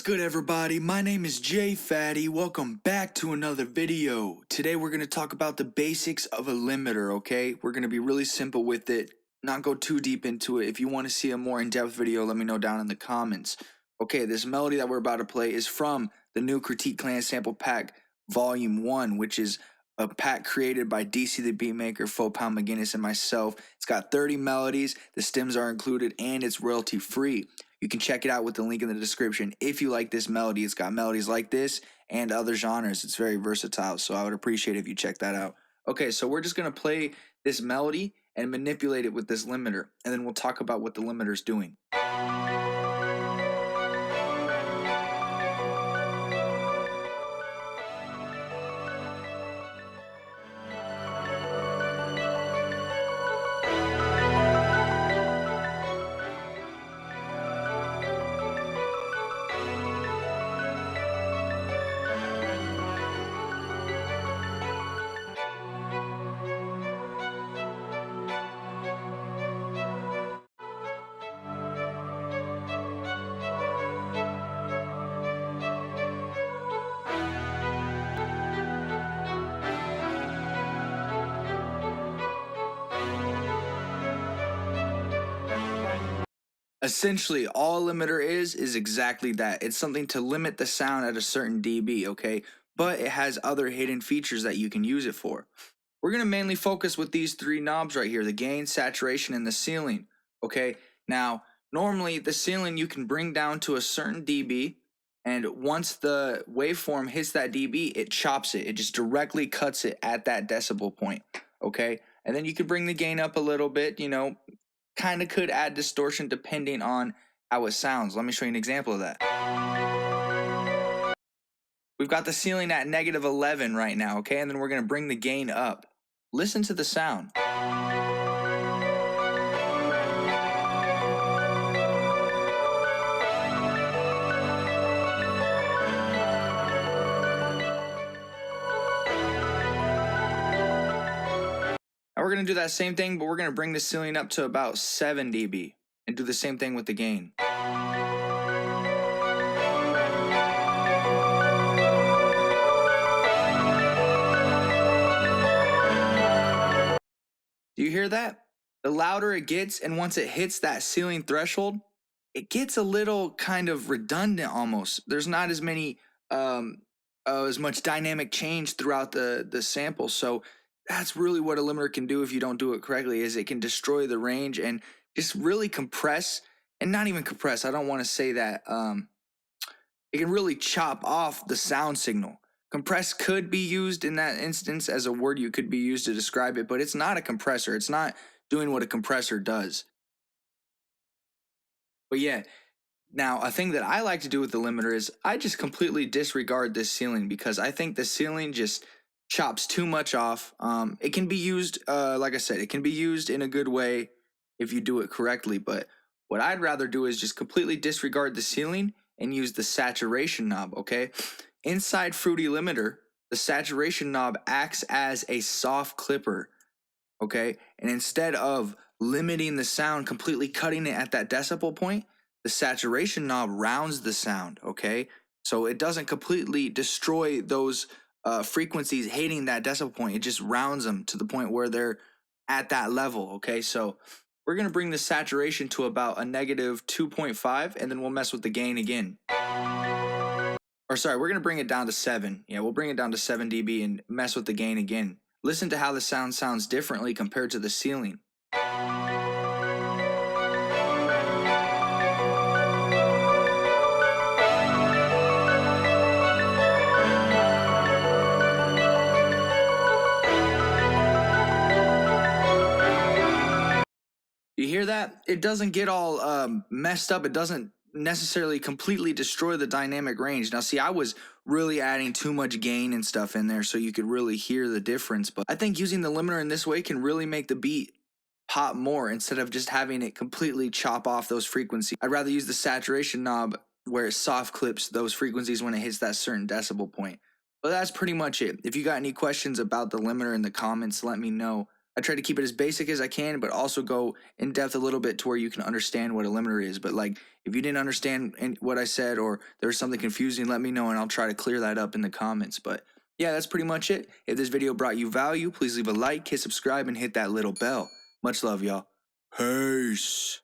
good, everybody? My name is Jay Fatty. Welcome back to another video. Today we're going to talk about the basics of a limiter, okay? We're going to be really simple with it, not go too deep into it. If you want to see a more in-depth video, let me know down in the comments. Okay, this melody that we're about to play is from the new Critique Clan Sample Pack Volume 1, which is a pack created by DC the Beatmaker, Faux-Pound McGinnis, and myself. It's got 30 melodies, the stems are included, and it's royalty free. You can check it out with the link in the description if you like this melody. It's got melodies like this and other genres. It's very versatile, so I would appreciate it if you check that out. Okay, so we're just going to play this melody and manipulate it with this limiter, and then we'll talk about what the limiter is doing. Essentially, all a limiter is exactly that. It's something to limit the sound at a certain dB, okay? But it has other hidden features that you can use it for. We're going to mainly focus with these three knobs right here, the gain, saturation, and the ceiling, okay? Now, normally the ceiling you can bring down to a certain dB, and once the waveform hits that dB, it chops it. It just directly cuts it at that decibel point, okay? And then you can bring the gain up a little bit, you know, kind of could add distortion depending on how it sounds. Let me show you an example of that. We've got the ceiling at -11 right now, okay? And then we're going to bring the gain up. Listen to the sound. Now we're going to do that same thing, but we're going to bring the ceiling up to about 7 dB and do the same thing with the gain. Do you hear that? The louder it gets, and once it hits that ceiling threshold, it gets a little kind of redundant almost. There's not as many as much dynamic change throughout the sample. So that's really what a limiter can do if you don't do it correctly, is it can destroy the range and just really compress, and not even compress, I don't want to say that. It can really chop off the sound signal. Compress could be used in that instance as a word you could be used to describe it, but it's not a compressor. It's not doing what a compressor does. But yeah, now a thing that I like to do with the limiter is I just completely disregard this ceiling, because I think the ceiling just chops too much off. It can be used, like I said, it can be used in a good way if you do it correctly, but what I'd rather do is just completely disregard the ceiling and use the saturation knob, okay? Inside Fruity Limiter, the saturation knob acts as a soft clipper, okay? And instead of limiting the sound, completely cutting it at that decibel point, the saturation knob rounds the sound, okay? So it doesn't completely destroy those frequencies hitting that decibel point. It just rounds them to the point where they're at that level, okay? So we're going to bring the saturation to about a -2.5, and then we'll mess with the gain again. Or sorry, we're going to bring it down to 7. Yeah, we'll bring it down to 7 dB and mess with the gain again. Listen to how the sound sounds differently compared to the ceiling. You hear that? It doesn't get all messed up. It doesn't necessarily completely destroy the dynamic range. Now, see, I was really adding too much gain and stuff in there so you could really hear the difference. But I think using the limiter in this way can really make the beat pop more instead of just having it completely chop off those frequencies. I'd rather use the saturation knob where it soft clips those frequencies when it hits that certain decibel point. But that's pretty much it. If you got any questions about the limiter in the comments, let me know. I try to keep it as basic as I can, but also go in depth a little bit to where you can understand what a limiter is. But like, if you didn't understand what I said or there's something confusing, let me know and I'll try to clear that up in the comments. But yeah, that's pretty much it. If this video brought you value, please leave a like, hit subscribe, and hit that little bell. Much love, y'all. Peace.